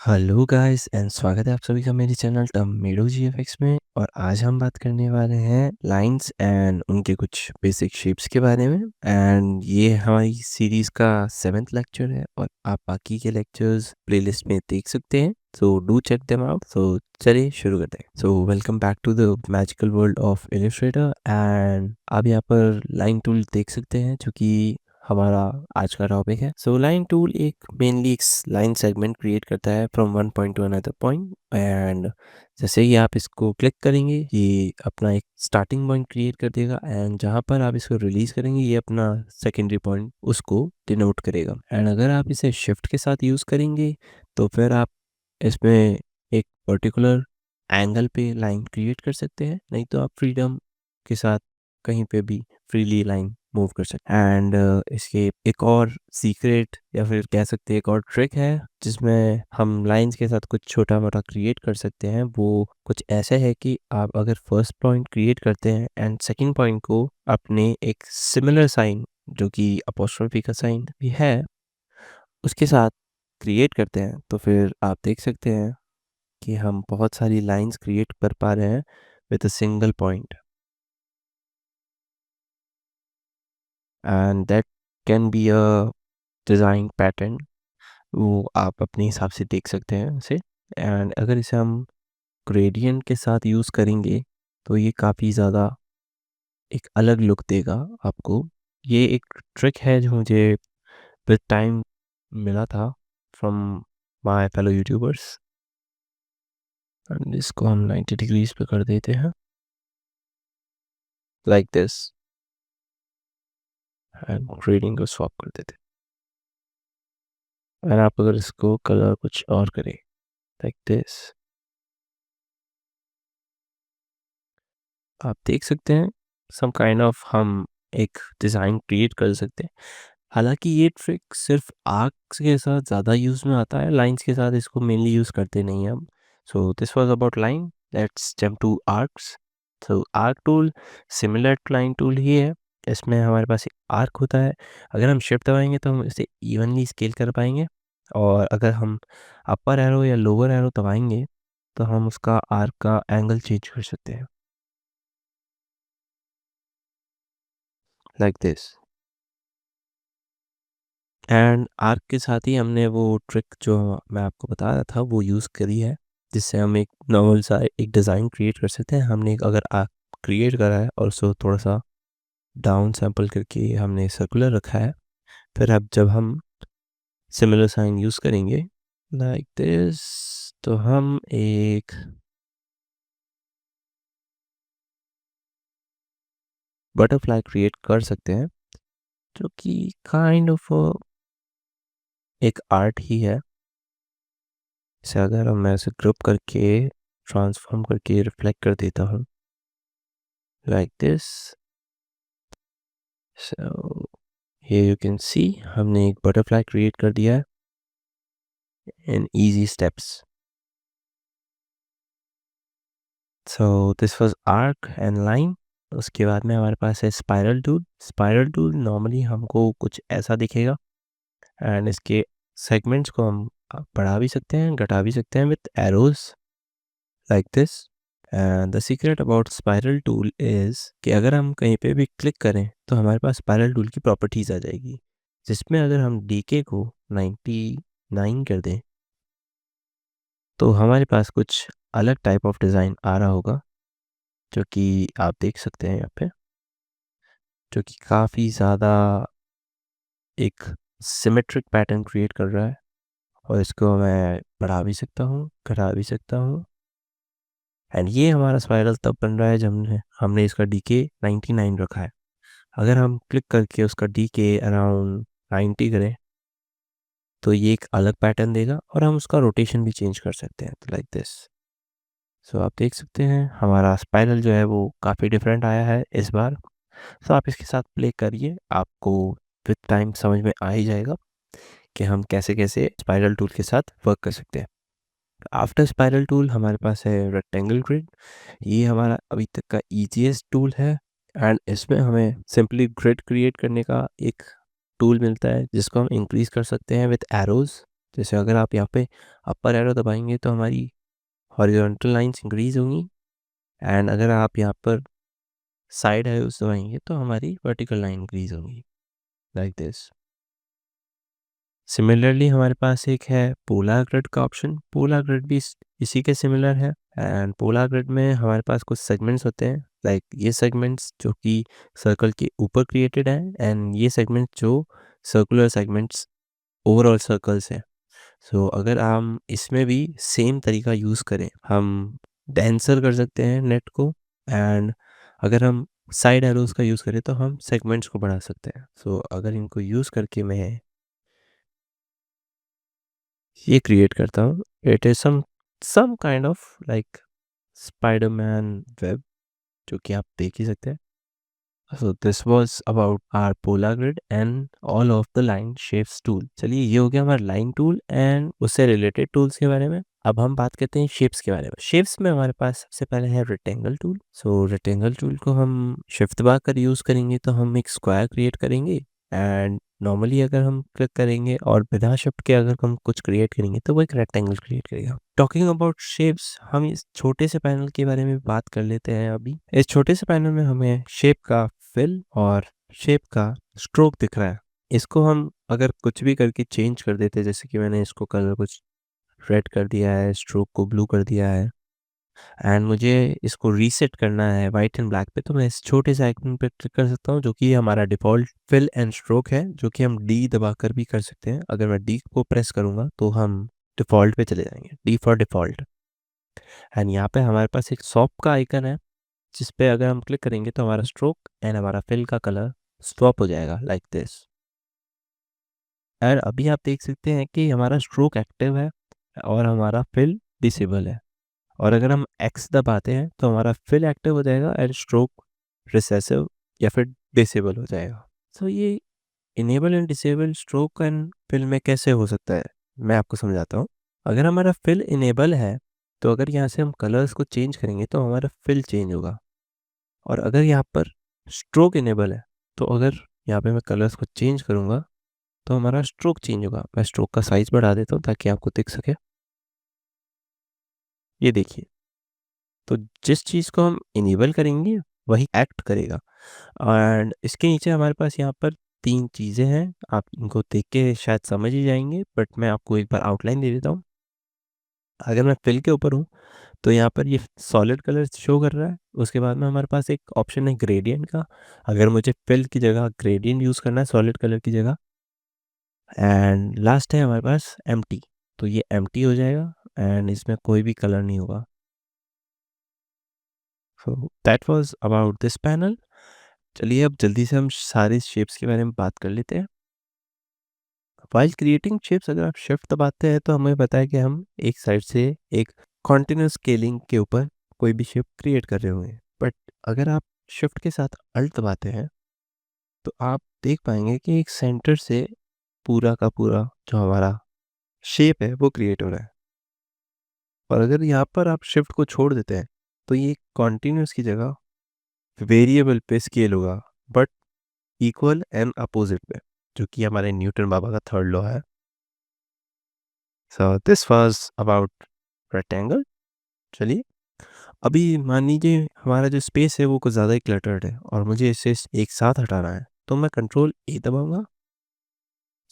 Hello guys and स्वागत है आप सभी का मेरे चैनल टमेटो जीएफएक्स में। और आज हम बात करने वाले हैं लाइंस एंड उनके कुछ बेसिक शेप्स के बारे में। एंड ये हमारी सीरीज़ का 7th लेक्चर है और आप बाकी के लेक्चर्स प्लेलिस्ट में देख सकते हैं, so do check them out. So चलिए शुरू करते हैं। So welcome back to the magical world of Illustrator. And आप यहाँ पर लाइन टूल देख सकते हैं जो कि हमारा आज का टॉपिक है। सो लाइन टूल एक मेनली एक लाइन सेगमेंट क्रिएट करता है from one point two another point. And जैसे ही आप इसको क्लिक करेंगे ये अपना एक स्टार्टिंग पॉइंट क्रिएट कर देगा, एंड जहाँ पर आप इसको रिलीज करेंगे ये अपना सेकेंडरी पॉइंट उसको डिनोट करेगा। एंड अगर आप इसे शिफ्ट के साथ यूज़ करेंगे तो फिर आप इसमें एक पर्टिकुलर एंगल पे लाइन क्रिएट कर सकते हैं, नहीं तो आप फ्रीडम के साथ कहीं पे भी फ्रीली लाइन मूव कर सकते हैं। एंड इसके एक और सीक्रेट या फिर कह सकते हैं एक और ट्रिक है जिसमें हम लाइंस के साथ कुछ छोटा मोटा क्रिएट कर सकते हैं। वो कुछ ऐसे है कि आप अगर फर्स्ट पॉइंट क्रिएट करते हैं एंड सेकंड पॉइंट को अपने एक सिमिलर साइन जो कि अपोस्ट्रोफी का साइन भी है उसके साथ क्रिएट करते हैं, तो फिर आप देख सकते हैं कि हम बहुत सारी लाइंस क्रिएट कर पा रहे हैं with a single point. And that can be a design pattern, वो आप अपने हिसाब से देख सकते हैं इसे। एंड अगर इसे हम ग्रेडियंट के साथ यूज़ करेंगे तो ये काफ़ी ज़्यादा एक अलग लुक देगा आपको। ये एक ट्रिक है जो मुझे विद टाइम मिला था from my fellow YouTubers. And इसको हम 90 डिग्रीज पे कर देते हैं लाइक दिस, एंड ग्रेडियंट को स्वैप कर देते हैं। एंड आप अगर इसको कलर कुछ और करें लाइक दिस, आप देख सकते हैं सम काइंड ऑफ हम एक डिज़ाइन क्रिएट कर सकते हैं। हालांकि ये ट्रिक सिर्फ आर्क्स के साथ ज़्यादा यूज़ में आता है, लाइंस के साथ इसको मेनली यूज़ करते नहीं हैं हम। So this was about line, let's jump to arcs. So arc tool similar to line tool ही है। इसमें हमारे पास एक आर्क होता है, अगर हम शिफ्ट दबाएंगे तो हम इसे इवनली स्केल कर पाएंगे, और अगर हम अपर एरो या लोअर एरो दबाएंगे तो हम उसका आर्क का एंगल चेंज कर सकते हैं लाइक दिस। एंड आर्क के साथ ही हमने वो ट्रिक जो मैं आपको बता रहा था वो यूज़ करी है, जिससे हम एक नॉर्मल सा एक डिज़ाइन क्रिएट कर सकते हैं। हमने एक अगर आर्क क्रिएट करा है और उसको थोड़ा सा डाउन सैंपल करके हमने सर्कुलर रखा है, फिर अब जब हम सिमिलर साइन यूज़ करेंगे लाइक दिस तो हम एक बटरफ्लाई क्रिएट कर सकते हैं जो कि काइंड ऑफ एक आर्ट ही है। इसे अगर मैं इसे ग्रुप करके ट्रांसफॉर्म करके रिफ्लेक्ट कर देता हूँ like this, so here you can see हमने एक बटरफ्लाई क्रिएट कर दिया है in easy steps. So this was arc and line. उसके बाद में हमारे पास है spiral tool. Spiral tool normally हमको कुछ ऐसा दिखेगा, एंड इसके सेगमेंट्स को हम बढ़ा भी सकते हैं घटा भी सकते हैं with arrows like this. And the secret about spiral tool is कि अगर हम कहीं पे भी क्लिक करें तो हमारे पास स्पाइरल टूल की प्रॉपर्टीज़ आ जाएगी, जिसमें अगर हम डीके को 99 कर दें तो हमारे पास कुछ अलग टाइप ऑफ डिज़ाइन आ रहा होगा, जो कि आप देख सकते हैं यहाँ पे, जो कि काफ़ी ज़्यादा एक सिमेट्रिक पैटर्न क्रिएट कर रहा है। और इसको मैं बढ़ा भी सकता हूँ घटा भी सकता हूँ। एंड ये हमारा स्पाइरल तब बन रहा है जब हमने हमने इसका डीके 99 रखा है। अगर हम क्लिक करके उसका डीके अराउंड 90 करें तो ये एक अलग पैटर्न देगा, और हम उसका रोटेशन भी चेंज कर सकते हैं तो लाइक दिस। सो आप देख सकते हैं हमारा स्पाइरल जो है वो काफ़ी डिफरेंट आया है इस बार। सो आप इसके साथ प्ले करिए, आपको विद टाइम समझ में आ ही जाएगा कि हम कैसे कैसे स्पाइरल टूल के साथ वर्क कर सकते हैं। आफ्टर स्पाइरल टूल हमारे पास है रेक्टेंगल ग्रिड। ये हमारा अभी तक का ईजीएस्ट टूल है, एंड इसमें हमें सिंपली ग्रिड क्रिएट करने का एक टूल मिलता है जिसको हम इंक्रीज कर सकते हैं विद एरोज। जैसे अगर आप यहाँ पे अपर एरो दबाएंगे तो हमारी हॉरिजॉन्टल लाइंस इंक्रीज होंगी, एंड अगर आप यहाँ पर साइड एरोस दबाएंगे तो हमारी वर्टिकल लाइन इंक्रीज होंगी, लाइक दिस। सिमिलरली हमारे पास एक है पोलर ग्रिड का ऑप्शन। पोलर ग्रिड भी इसी के सिमिलर है, एंड पोलर ग्रिड में हमारे पास कुछ सेगमेंट्स होते हैं, लाइक ये सेगमेंट्स जो कि सर्कल के ऊपर क्रिएटेड हैं, एंड ये सेगमेंट्स जो सर्कुलर सेगमेंट्स ओवरऑल सर्कल्स हैं। सो अगर हम इसमें भी सेम तरीका यूज़ करें, हम डेंसर कर सकते हैं नेट को, एंड अगर हम साइड एरोज का यूज़ करें तो हम सेगमेंट्स को बढ़ा सकते हैं। सो अगर इनको यूज़ करके मैं ये क्रिएट करता हूँ, it is some kind of like Spiderman web, जो कि आप देख ही सकते हैं। So this was about our polar grid and all of the line shapes tool. चलिए ये हो गया हमारा लाइन टूल एंड उससे रिलेटेड टूल्स के बारे में। अब हम बात करते हैं शेप्स के बारे में। शेप्स में हमारे पास सबसे पहले है रेक्टेंगल टूल। सो रेक्टेंगल टूल को हम शिफ्ट दबा कर यूज़ करेंगे तो हम एक स्क्वायर क्रिएट करेंगे, एंड नॉर्मली अगर हम क्लिक करेंगे और बिना शिफ्ट के अगर हम कुछ क्रिएट करेंगे तो वो एक रेक्टेंगल क्रिएट करेगा। टॉकिंग अबाउट शेप्स, हम इस छोटे से पैनल के बारे में बात कर लेते हैं। अभी इस छोटे से पैनल में हमें शेप का फिल और शेप का स्ट्रोक दिख रहा है। इसको हम अगर कुछ भी करके चेंज कर देते, जैसे कि मैंने इसको कलर कुछ रेड कर दिया है, स्ट्रोक को ब्लू कर दिया है, एंड मुझे इसको रीसेट करना है वाइट एंड ब्लैक पे, तो मैं इस छोटे से आइकन पे क्लिक कर सकता हूँ, जो कि हमारा डिफ़ॉल्ट फिल एंड स्ट्रोक है, जो कि हम डी दबाकर भी कर सकते हैं। अगर मैं डी को प्रेस करूँगा तो हम डिफ़ॉल्ट पे चले जाएंगे, डी फॉर डिफ़ॉल्ट। एंड यहाँ पे हमारे पास एक स्वैप का आइकन है, जिस पे अगर हम क्लिक करेंगे तो हमारा स्ट्रोक एंड हमारा फिल का कलर स्वैप हो जाएगा, लाइक दिस। और अभी आप देख सकते हैं कि हमारा स्ट्रोक एक्टिव है और हमारा फिल डिसेबल है, और अगर हम एक्स दबाते हैं तो हमारा फिल एक्टिव हो जाएगा एंड स्ट्रोक रिसेसिव या फिर डिसेबल हो जाएगा। सो ये enable and disable stroke and fill में कैसे हो सकता है, मैं आपको समझाता हूँ। अगर हमारा फिल इनेबल है तो अगर यहाँ से हम कलर्स को चेंज करेंगे तो हमारा फिल चेंज होगा, और अगर यहाँ पर स्ट्रोक इनेबल है तो अगर यहाँ पे मैं कलर्स को चेंज करूँगा तो हमारा स्ट्रोक चेंज होगा। मैं स्ट्रोक का साइज़ बढ़ा देता हूँ ताकि आपको दिख सके। ये देखिए, तो जिस चीज़ को हम इनेबल करेंगे वही एक्ट करेगा। एंड इसके नीचे हमारे पास यहाँ पर 3 चीज़ें हैं, आप इनको देख के शायद समझ ही जाएँगे, बट मैं आपको एक बार आउटलाइन दे देता हूँ। अगर मैं फिल के ऊपर हूँ तो यहाँ पर ये सॉलिड कलर शो कर रहा है। उसके बाद में हमारे पास एक ऑप्शन है ग्रेडिएंट का। अगर मुझे फिल की जगह ग्रेडिएंट यूज़ करना है सॉलिड कलर की जगह, एंड लास्ट है हमारे पास एम्प्टी। तो ये एम्प्टी हो जाएगा एंड इसमें कोई भी कलर नहीं होगा। So that was about this panel. चलिए अब जल्दी से हम सारे शेप्स के बारे में बात कर लेते हैं। व्हाइल क्रिएटिंग शेप्स, अगर आप शिफ्ट दबाते हैं तो हमें पता है कि हम एक साइड से एक कॉन्टिन्यूस स्केलिंग के ऊपर कोई भी शेप क्रिएट कर रहे होंगे, बट अगर आप शिफ्ट के साथ अल्ट दबाते हैं तो आप देख पाएंगे कि एक सेंटर से पूरा का पूरा जो हमारा शेप है वो क्रिएट हो रहा है। और अगर यहाँ पर आप शिफ्ट को छोड़ देते हैं तो ये कॉन्टिन्यूस की जगह वेरिएबल पे स्केल होगा, बट इक्वल एंड अपोजिट पे, जो कि हमारे न्यूटन बाबा का थर्ड लॉ है। सो दिस वाज अबाउट रेक्टेंगल। चलिए अभी मान लीजिए हमारा जो स्पेस है वो कुछ ज़्यादा ही क्लटर्ड है और मुझे इसे एक साथ हटाना है, तो मैं कंट्रोल ए दबाऊंगा।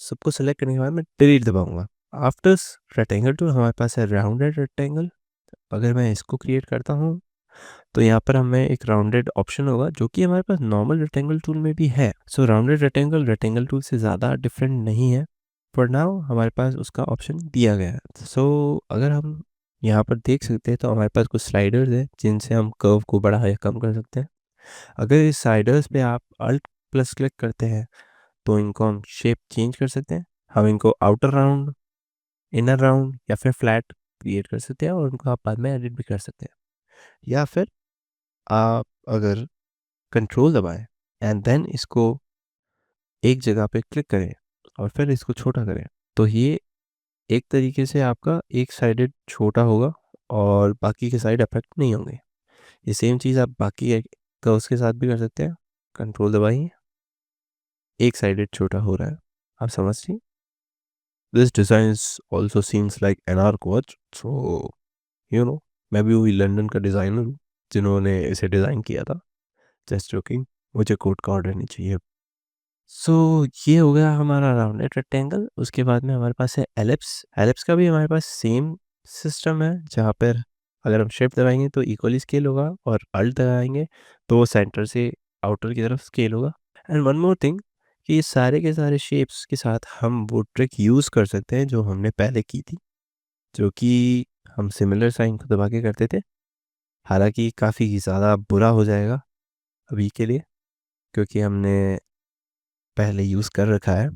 सबको सेलेक्ट करने के बाद मैं डिलीट दबाऊंगा। आफ्टर रेक्टेंगल टूल हमारे पास है राउंडेड रेक्टेंगल। अगर मैं इसको क्रिएट करता हूँ तो यहाँ पर हमें एक राउंडेड ऑप्शन होगा, जो कि हमारे पास नॉर्मल रेक्टेंगल टूल में भी है। सो राउंडेड रेक्टेंगल रेक्टेंगल टूल से ज़्यादा डिफरेंट नहीं है, फॉर नाउ हमारे पास उसका ऑप्शन दिया गया है। सो अगर हम यहाँ पर देख सकते हैं तो हमारे पास कुछ स्लाइडर्स हैं जिनसे हम कर्व को बढ़ा या कम कर सकते हैं। अगर इस स्लाइडर्स पे आप अल्ट प्लस क्लिक करते हैं तो इनको हम शेप चेंज कर सकते हैं। हम इनको आउटर राउंड, इनर राउंड या फिर फ्लैट क्रिएट कर सकते हैं, और उनको आप बाद में एडिट भी कर सकते हैं। या फिर आप अगर कंट्रोल दबाएं एंड देन इसको एक जगह पे क्लिक करें और फिर इसको छोटा करें, तो ये एक तरीके से आपका एक साइडेड छोटा होगा और बाकी के साइड अफेक्ट नहीं होंगे। ये सेम चीज़ आप बाकी कर्व्स के साथ भी कर सकते हैं। कंट्रोल दबाइए, एक साइडेड छोटा हो रहा है, आप समझ रही। This design also seems like an arc watch, so you know मैं भी वही लंदन का डिज़ाइनर हूँ जिन्होंने इसे डिज़ाइन किया था। जस्ट जोकिंग, मुझे कोट का ऑर्डर नहीं चाहिए। सो ये हो गया हमारा राउंडेड रेक्टेंगल। उसके बाद में हमारे पास है एलिप्स। एलिप्स का भी हमारे पास सेम सिस्टम है, जहाँ पर अगर हम शिफ्ट दबाएंगे तो इक्वली स्केल होगा, और अल्ट दबाएंगे तो वो सेंटर से आउटर की तरफ स्केल होगा। एंड वन मोर थिंग, कि ये सारे के सारे शेप्स के साथ हम वो ट्रिक यूज़ कर सकते हैं जो हमने पहले की थी, जो कि हम सिमिलर साइन को दबा के करते थे। हालांकि काफ़ी ज़्यादा बुरा हो जाएगा अभी के लिए, क्योंकि हमने पहले यूज़ कर रखा है,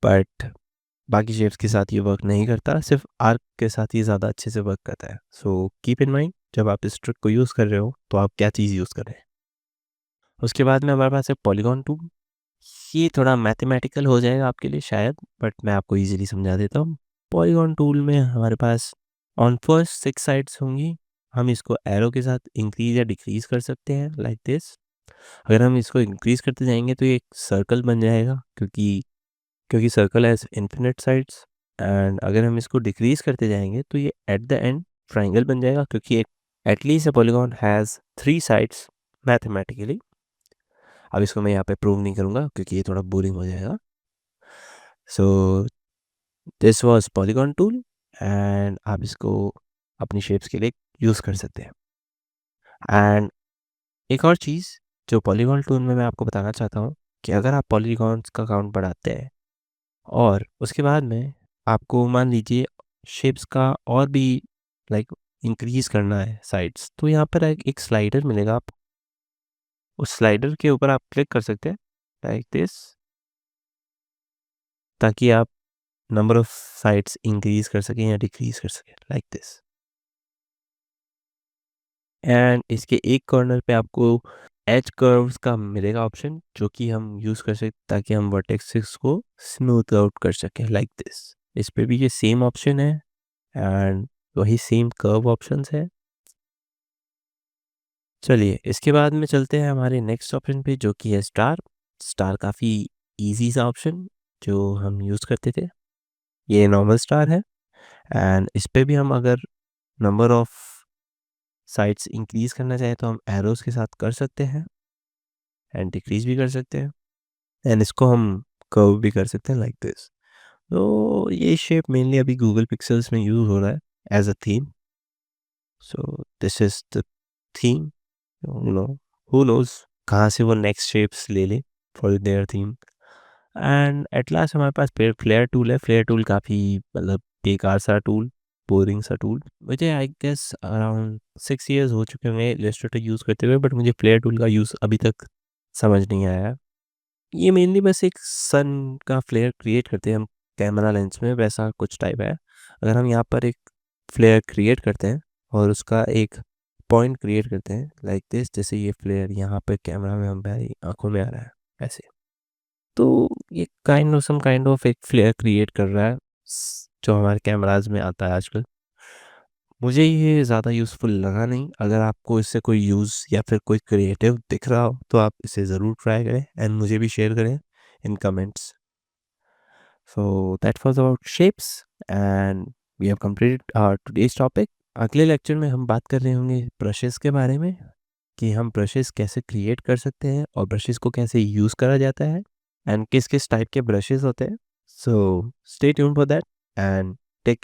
बट बाकी शेप्स के साथ ये वर्क नहीं करता, सिर्फ आर्क के साथ ही ज़्यादा अच्छे से वर्क करता है। सो कीप इन माइंड, जब आप इस ट्रिक को यूज़ कर रहे हो तो आप क्या चीज़ यूज़ कर रहे हैं। उसके बाद में हमारे पास है पॉलीगॉन टूल। ये थोड़ा मैथमेटिकल हो जाएगा आपके लिए शायद, बट मैं आपको ईजिली समझा देता हूँ। पॉलीगॉन टूल में हमारे पास ऑन फर्स्ट 6 साइड्स होंगी। हम इसको एरो के साथ इंक्रीज या डिक्रीज कर सकते हैं, लाइक दिस। अगर हम इसको इंक्रीज करते जाएंगे तो ये एक सर्कल बन जाएगा, क्योंकि क्योंकि circle has infinite sides. And अगर हम इसको डिक्रीज करते जाएंगे तो ये एट द एंड ट्राइंगल बन जाएगा, क्योंकि at least a polygon has 3 sides mathematically. अब इसको मैं यहाँ पे प्रूव नहीं करूँगा क्योंकि ये थोड़ा बोरिंग हो जाएगा। सो this was polygon tool, and आप इसको अपनी शेप्स के लिए यूज़ कर सकते हैं। एंड एक और चीज़ जो पॉलीगॉन टूल में मैं आपको बताना चाहता हूँ, कि अगर आप पॉलीगॉन्स का काउंट बढ़ाते हैं और उसके बाद में आपको मान लीजिए शेप्स का और भी लाइक इंक्रीज करना है साइड्स, तो यहाँ पर एक स्लाइडर मिलेगा। आप उस स्लाइडर के ऊपर आप क्लिक कर सकते हैं, लाइक दिस, ताकि आप नंबर ऑफ साइड्स इंक्रीज कर सकें या डिक्रीज कर सकें, लाइक दिस। एंड इसके एक कॉर्नर पे आपको एज कर्व्स का मिलेगा ऑप्शन, जो कि हम यूज़ कर सकते ताकि हम वर्टेक्सेस को स्मूथ आउट कर सकें, लाइक दिस। इस पे भी ये सेम ऑप्शन है, एंड वही सेम कर्व ऑप्शंस है। चलिए इसके बाद में चलते हैं हमारे नेक्स्ट ऑप्शन पे, जो कि है स्टार। स्टार काफ़ी इजी सा ऑप्शन जो हम यूज़ करते थे। ये नॉर्मल स्टार है, एंड इस पे भी हम अगर नंबर ऑफ साइड्स इंक्रीज करना चाहें तो हम एरोस के साथ कर सकते हैं, एंड डिक्रीज भी कर सकते हैं, एंड इसको हम कर्व भी कर सकते हैं, लाइक दिस। तो ये शेप मेनली अभी गूगल पिक्सेल्स में यूज़ हो रहा है as a theme. So this is the theme, you know, who knows कहाँ से वो नेक्स्ट शेप्स ले ले for their theme. And at last हमारे पास फ्लेयर टूल है। फ्लेयर टूल काफ़ी मतलब बेकार सा टूल, बोरिंग सा टूल। मुझे आई गेस अराउंड 6 ईयर्स हो चुके होंगे इलस्ट्रेटर यूज़ करते हुए, बट मुझे फ्लेयर टूल का यूज़ अभी तक समझ नहीं आया है। ये मेनली बस एक सन का फ्लेयर क्रिएट करते हैं हम कैमरा लेंस में, वैसा कुछ टाइप है। अगर हम यहाँ पर एक फ्लेयर क्रिएट करते हैं और उसका एक पॉइंट क्रिएट करते हैं, लाइक दिस, जैसे ये फ्लेयर यहाँ पे कैमरा में हमारी आंखों में आ रहा है ऐसे, तो ये काइंड ऑफ एक फ्लेयर क्रिएट कर रहा है, जो हमारे कैमराज में आता है आजकल। मुझे ये ज़्यादा यूज़फुल लगा नहीं। अगर आपको इससे कोई यूज़ या फिर कोई क्रिएटिव दिख रहा हो तो आप इसे ज़रूर ट्राई करें, एंड मुझे भी शेयर करें in comments. So that was about shapes, and we have completed our today's topic. अगले लेक्चर में हम बात कर रहे होंगे ब्रशेस के बारे में, कि हम ब्रशेस कैसे क्रिएट कर सकते हैं और ब्रशेस को कैसे यूज़ करा जाता है, एंड किस किस टाइप के ब्रशेस होते हैं। So stay tuned for that, and take care.